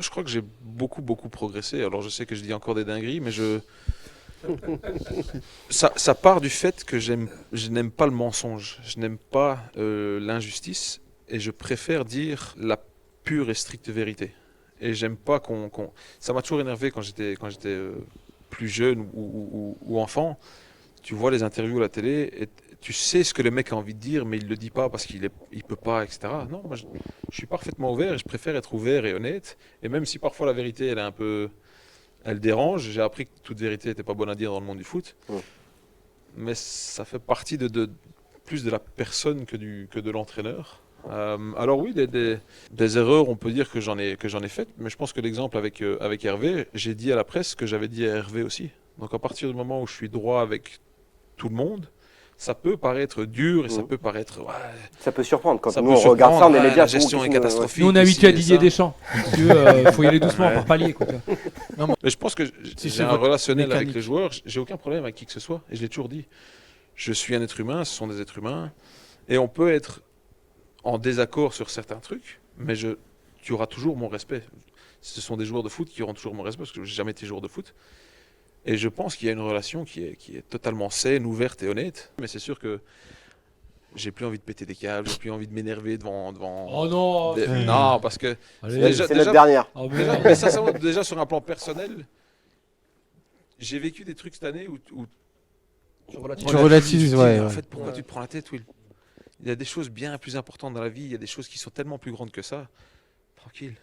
Je crois que j'ai beaucoup progressé. Alors je sais que je dis encore des dingueries, mais ça part du fait que je n'aime pas le mensonge. Je n'aime pas l'injustice et je préfère dire la pure et stricte vérité. Et j'aime pas Ça m'a toujours énervé quand j'étais plus jeune ou enfant. Tu vois les interviews à la télé et tu sais ce que le mec a envie de dire, mais il le dit pas parce il peut pas, etc. Non, moi je suis parfaitement ouvert et je préfère être ouvert et honnête. Et même si parfois la vérité elle est un peu, elle dérange. J'ai appris que toute vérité n'était pas bonne à dire dans le monde du foot, mais ça fait partie plus de la personne que de l'entraîneur. Alors oui, des erreurs, on peut dire que j'en ai faites, mais je pense que l'exemple avec Hervé, j'ai dit à la presse ce que j'avais dit à Hervé aussi. Donc à partir du moment où je suis droit avec tout le monde, ça peut paraître dur et ça peut paraître. Ouais, Ça peut surprendre quand ça nous peut on regarde ça, on est surprendre, médias. la gestion est catastrophique. Nous, on est habitué à ici et Didier ça. Deschamps. Si tu veux, faut y aller doucement par palier. Quoi. Mais je pense que Si j'ai c'est un votre relationnel mécanique. avec les joueurs, j'ai aucun problème avec qui que ce soit, et je l'ai toujours dit. Je suis un être humain, ce sont des êtres humains, et on peut être en désaccord sur certains trucs, mais tu auras toujours mon respect. Ce sont des joueurs de foot qui auront toujours mon respect, parce que j'ai jamais été joueur de foot. Et je pense qu'il y a une relation qui est totalement saine, ouverte et honnête. Mais c'est sûr que j'ai plus envie de péter des câbles, j'ai plus envie de m'énerver devant. Oh non. Non, parce que Allez. C'est notre dernière. Oh, mais sincèrement, déjà sur un plan personnel, j'ai vécu des trucs cette année où Tu relativises, ouais. En fait, pourquoi tu te prends la tête, Will? Il y a des choses bien plus importantes dans la vie, il y a des choses qui sont tellement plus grandes que ça. Tranquille.